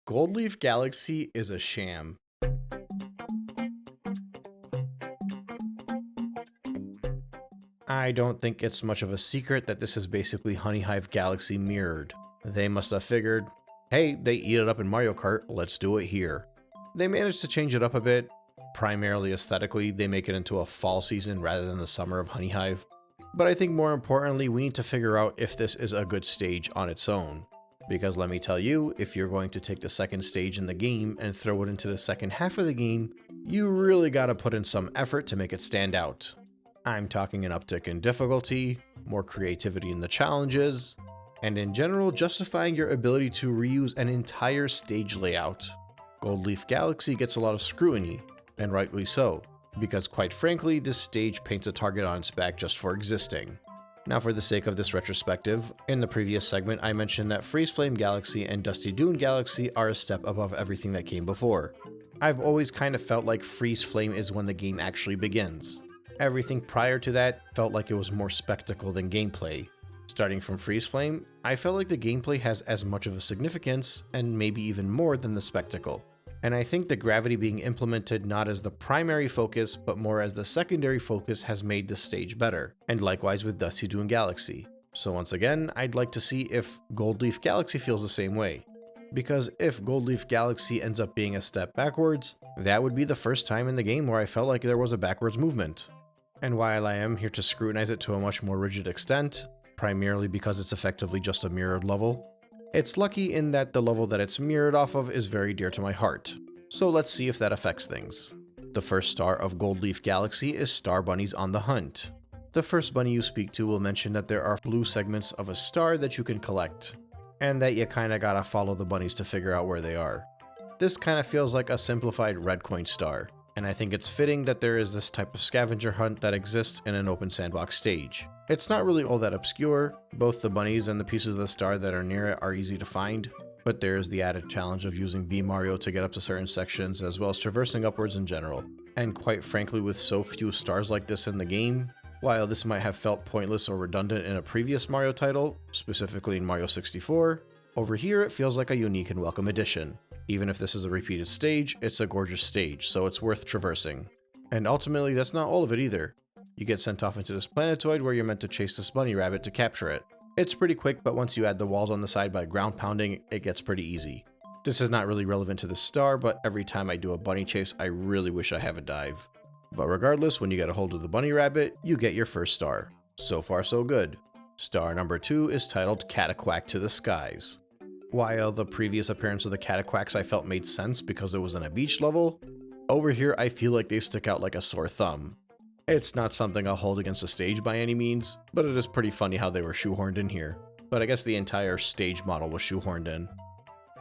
Gold Leaf Galaxy is a sham. I don't think it's much of a secret that this is basically Honey Hive Galaxy mirrored. They must have figured, hey, they eat it up in Mario Kart, let's do it here. They managed to change it up a bit. Primarily aesthetically, they make it into a fall season rather than the summer of Honey Hive. But I think more importantly, we need to figure out if this is a good stage on its own. Because let me tell you, if you're going to take the second stage in the game and throw it into the second half of the game, you really gotta put in some effort to make it stand out. I'm talking an uptick in difficulty, more creativity in the challenges, and in general justifying your ability to reuse an entire stage layout. Gold Leaf Galaxy gets a lot of scrutiny, and rightly so, because quite frankly this stage paints a target on its back just for existing. Now for the sake of this retrospective, in the previous segment I mentioned that Freeze Flame Galaxy and Dusty Dune Galaxy are a step above everything that came before. I've always kind of felt like Freeze Flame is when the game actually begins. Everything prior to that felt like it was more spectacle than gameplay. Starting from Freeze Flame, I felt like the gameplay has as much of a significance, and maybe even more than the spectacle. And I think the gravity being implemented not as the primary focus, but more as the secondary focus has made the stage better, and likewise with Dusty Dune Galaxy. So once again, I'd like to see if Gold Leaf Galaxy feels the same way. Because if Gold Leaf Galaxy ends up being a step backwards, that would be the first time in the game where I felt like there was a backwards movement. And while I am here to scrutinize it to a much more rigid extent, primarily because it's effectively just a mirrored level, it's lucky in that the level that it's mirrored off of is very dear to my heart. So let's see if that affects things. The first star of Gold Leaf Galaxy is Star Bunnies on the Hunt. The first bunny you speak to will mention that there are blue segments of a star that you can collect, and that you kinda gotta follow the bunnies to figure out where they are. This kinda feels like a simplified red coin star, and I think it's fitting that there is this type of scavenger hunt that exists in an open sandbox stage. It's not really all that obscure, both the bunnies and the pieces of the star that are near it are easy to find, but there is the added challenge of using B Mario to get up to certain sections as well as traversing upwards in general. And quite frankly, with so few stars like this in the game, while this might have felt pointless or redundant in a previous Mario title, specifically in Mario 64, over here it feels like a unique and welcome addition. Even if this is a repeated stage, it's a gorgeous stage, so it's worth traversing. And ultimately, that's not all of it either. You get sent off into this planetoid where you're meant to chase this bunny rabbit to capture it. It's pretty quick, but once you add the walls on the side by ground pounding, it gets pretty easy. This is not really relevant to the star, but every time I do a bunny chase, I really wish I have a dive. But regardless, when you get a hold of the bunny rabbit, you get your first star. So far so good. Star number 2 is titled Cataquack to the Skies. While the previous appearance of the Cataquacks I felt made sense because it was in a beach level, over here I feel like they stick out like a sore thumb. It's not something I'll hold against the stage by any means, but it is pretty funny how they were shoehorned in here. But I guess the entire stage model was shoehorned in.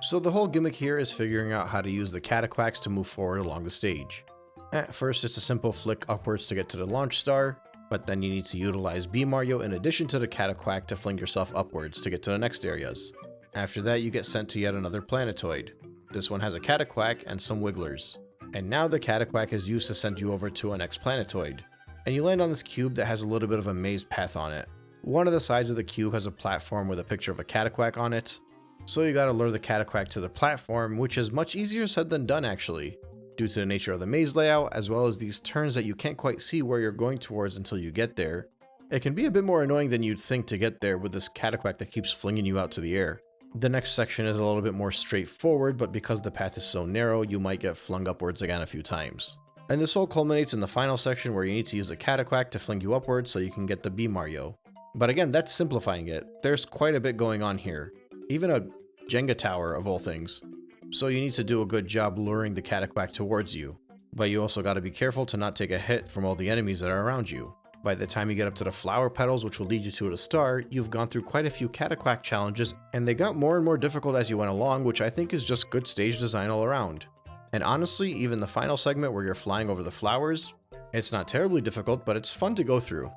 So the whole gimmick here is figuring out how to use the Cataquacks to move forward along the stage. At first it's a simple flick upwards to get to the launch star, but then you need to utilize B Mario in addition to the Cataquack to fling yourself upwards to get to the next areas. After that you get sent to yet another planetoid. This one has a Cataquack and some wigglers. And now the Cataquack is used to send you over to a next planetoid. And you land on this cube that has a little bit of a maze path on it. One of the sides of the cube has a platform with a picture of a Cataquack on it. So you gotta lure the Cataquack to the platform, which is much easier said than done actually, due to the nature of the maze layout as well as these turns that you can't quite see where you're going towards until you get there. It can be a bit more annoying than you'd think to get there with this Cataquack that keeps flinging you out to the air. The next section is a little bit more straightforward, but because the path is so narrow, you might get flung upwards again a few times. And this all culminates in the final section where you need to use a Cataquack to fling you upwards so you can get the B Mario. But again, that's simplifying it. There's quite a bit going on here. Even a Jenga tower of all things. So you need to do a good job luring the Cataquack towards you. But you also gotta be careful to not take a hit from all the enemies that are around you. By the time you get up to the flower petals, which will lead you to the star, you've gone through quite a few Cataquack challenges, and they got more and more difficult as you went along, which I think is just good stage design all around. And honestly, even the final segment where you're flying over the flowers, it's not terribly difficult, but it's fun to go through.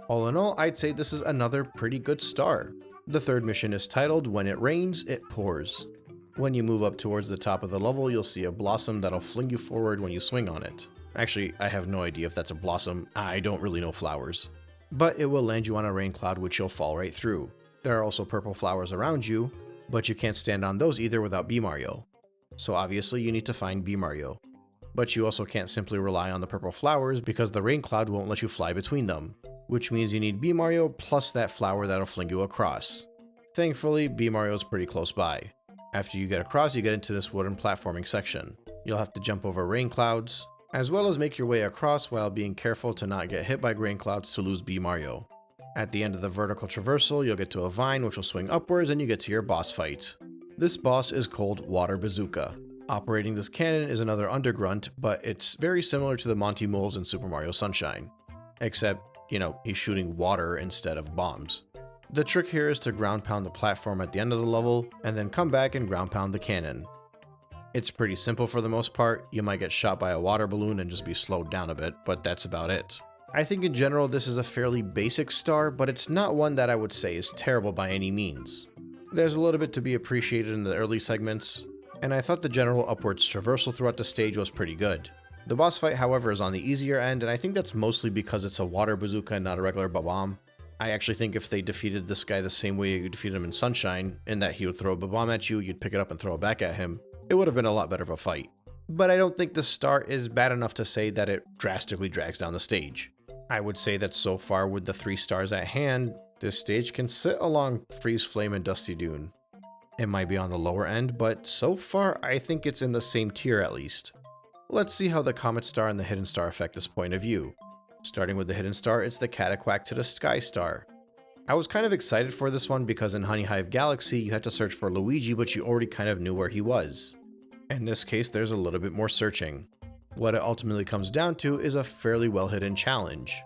All in all, I'd say this is another pretty good star. The third mission is titled When It Rains, It Pours. When you move up towards the top of the level, you'll see a blossom that'll fling you forward when you swing on it. Actually, I have no idea if that's a blossom. I don't really know flowers. But it will land you on a rain cloud which you'll fall right through. There are also purple flowers around you, but you can't stand on those either without B Mario. so obviously you need to find B Mario. But you also can't simply rely on the purple flowers because the rain cloud won't let you fly between them, which means you need B Mario plus that flower that'll fling you across. Thankfully, B Mario is pretty close by. After you get across, you get into this wooden platforming section. You'll have to jump over rain clouds, as well as make your way across while being careful to not get hit by rain clouds to lose B Mario. At the end of the vertical traversal, you'll get to a vine which will swing upwards and you get to your boss fight. This boss is called Water Bazooka. Operating this cannon is another Undergrunt, but it's very similar to the Monty Moles in Super Mario Sunshine. Except, he's shooting water instead of bombs. The trick here is to ground pound the platform at the end of the level, and then come back and ground pound the cannon. It's pretty simple for the most part. You might get shot by a water balloon and just be slowed down a bit, but that's about it. I think in general this is a fairly basic star, but it's not one that I would say is terrible by any means. There's a little bit to be appreciated in the early segments, and I thought the general upwards traversal throughout the stage was pretty good. The boss fight, however, is on the easier end, and I think that's mostly because it's a water bazooka and not a regular bomb. I actually think if they defeated this guy the same way you defeated him in Sunshine, in that he would throw a bomb at you, you'd pick it up and throw it back at him, it would have been a lot better of a fight. But I don't think this star is bad enough to say that it drastically drags down the stage. I would say that so far with the 3 stars at hand, this stage can sit along Freeze Flame and Dusty Dune. It might be on the lower end, but so far I think it's in the same tier at least. Let's see how the Comet Star and the Hidden Star affect this point of view. Starting with the Hidden Star, it's the Cataquack to the Sky Star. I was kind of excited for this one because in Honey Hive Galaxy you had to search for Luigi, but you already kind of knew where he was. In this case, there's a little bit more searching. What it ultimately comes down to is a fairly well hidden challenge.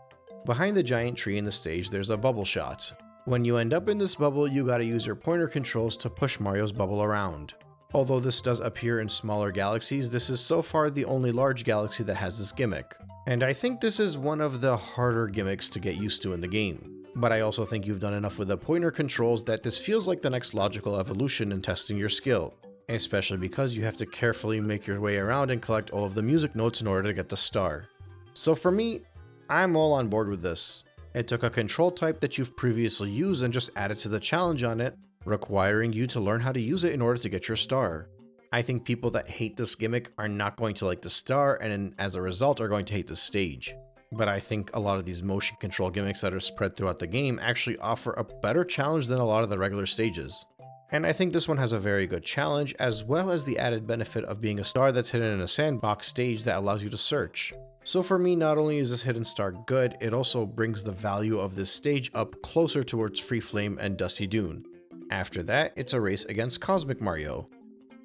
Behind the giant tree in the stage, there's a bubble shot. When you end up in this bubble, you gotta use your pointer controls to push Mario's bubble around. Although this does appear in smaller galaxies, this is so far the only large galaxy that has this gimmick. And I think this is one of the harder gimmicks to get used to in the game. But I also think you've done enough with the pointer controls that this feels like the next logical evolution in testing your skill. Especially because you have to carefully make your way around and collect all of the music notes in order to get the star. So for me, I'm all on board with this. It took a control type that you've previously used and just added to the challenge on it, requiring you to learn how to use it in order to get your star. I think people that hate this gimmick are not going to like the star and as a result are going to hate the stage. But I think a lot of these motion control gimmicks that are spread throughout the game actually offer a better challenge than a lot of the regular stages. And I think this one has a very good challenge, as well as the added benefit of being a star that's hidden in a sandbox stage that allows you to search. So for me, not only is this hidden star good, it also brings the value of this stage up closer towards Free Flame and Dusty Dune. After that, it's a race against Cosmic Mario.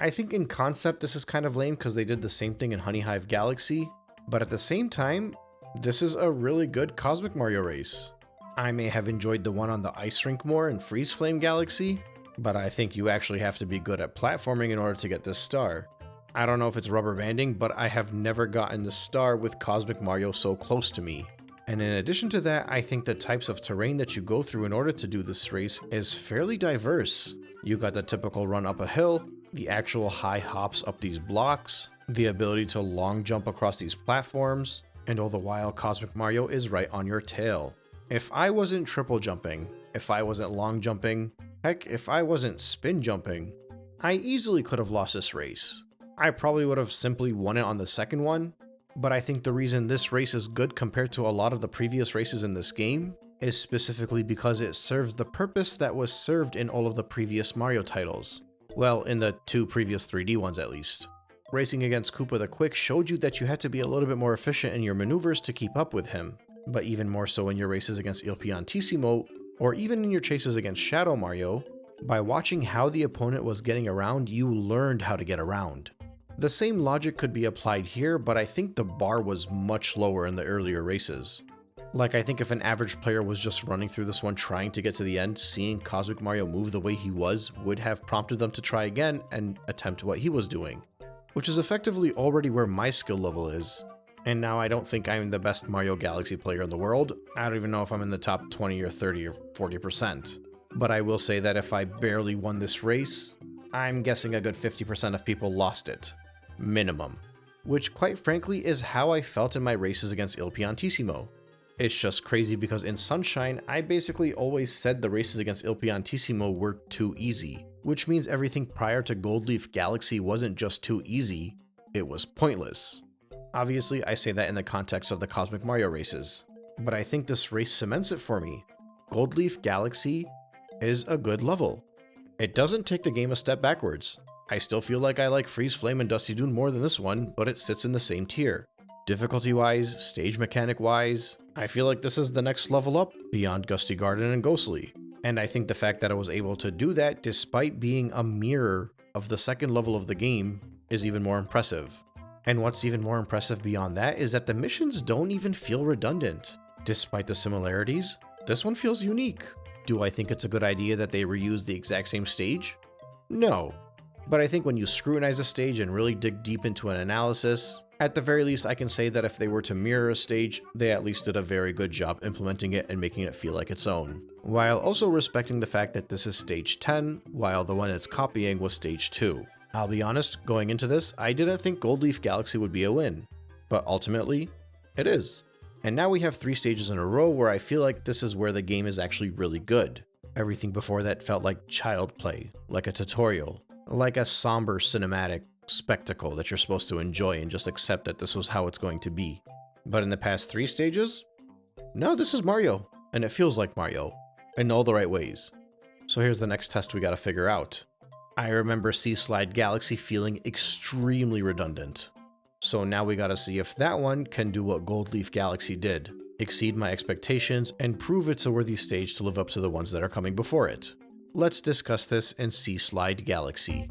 I think in concept this is kind of lame because they did the same thing in Honey Hive Galaxy, but at the same time, this is a really good Cosmic Mario race. I may have enjoyed the one on the ice rink more in Freeze Flame Galaxy, but I think you actually have to be good at platforming in order to get this star. I don't know if it's rubber banding, but I have never gotten the star with Cosmic Mario so close to me. And in addition to that, I think the types of terrain that you go through in order to do this race is fairly diverse. You got the typical run up a hill, the actual high hops up these blocks, the ability to long jump across these platforms, and all the while Cosmic Mario is right on your tail. If I wasn't triple jumping, if I wasn't long jumping, heck, if I wasn't spin jumping, I easily could have lost this race. I probably would have simply won it on the second one, but I think the reason this race is good compared to a lot of the previous races in this game is specifically because it serves the purpose that was served in all of the previous Mario titles. Well, in the 2 previous 3D ones at least. Racing against Koopa the Quick showed you that you had to be a little bit more efficient in your maneuvers to keep up with him, but even more so in your races against Il Piantissimo, or even in your chases against Shadow Mario. By watching how the opponent was getting around, you learned how to get around. The same logic could be applied here, but I think the bar was much lower in the earlier races. Like, I think if an average player was just running through this one trying to get to the end, seeing Cosmic Mario move the way he was would have prompted them to try again and attempt what he was doing, which is effectively already where my skill level is. And now I don't think I'm the best Mario Galaxy player in the world. I don't even know if I'm in the top 20 or 30 or 40%. But I will say that if I barely won this race, I'm guessing a good 50% of people lost it. Minimum. Which quite frankly is how I felt in my races against Il Piantissimo. It's just crazy because in Sunshine, I basically always said the races against Il Piantissimo were too easy, which means everything prior to Gold Leaf Galaxy wasn't just too easy, it was pointless. Obviously, I say that in the context of the Cosmic Mario races, but I think this race cements it for me. Gold Leaf Galaxy is a good level. It doesn't take the game a step backwards. I still feel like I like Freeze Flame and Dusty Dune more than this one, but it sits in the same tier. Difficulty-wise, stage mechanic-wise, I feel like this is the next level up beyond Gusty Garden and Ghostly. And I think the fact that I was able to do that despite being a mirror of the second level of the game is even more impressive. And what's even more impressive beyond that is that the missions don't even feel redundant. Despite the similarities, this one feels unique. Do I think it's a good idea that they reuse the exact same stage? No. But I think when you scrutinize a stage and really dig deep into an analysis, at the very least I can say that if they were to mirror a stage, they at least did a very good job implementing it and making it feel like its own. While also respecting the fact that this is stage 10, while the one it's copying was stage 2. I'll be honest, going into this, I didn't think Gold Leaf Galaxy would be a win. But ultimately, it is. And now we have 3 stages in a row where I feel like this is where the game is actually really good. Everything before that felt like child play, like a tutorial, like a somber cinematic spectacle that you're supposed to enjoy and just accept that this was how it's going to be. But in the past 3 stages, no, this is Mario, and it feels like Mario, in all the right ways. So here's the next test we gotta figure out. I remember Sea Slide Galaxy feeling extremely redundant. So now we gotta see if that one can do what Gold Leaf Galaxy did, exceed my expectations, and prove it's a worthy stage to live up to the ones that are coming before it. Let's discuss this in Sea Slide Galaxy.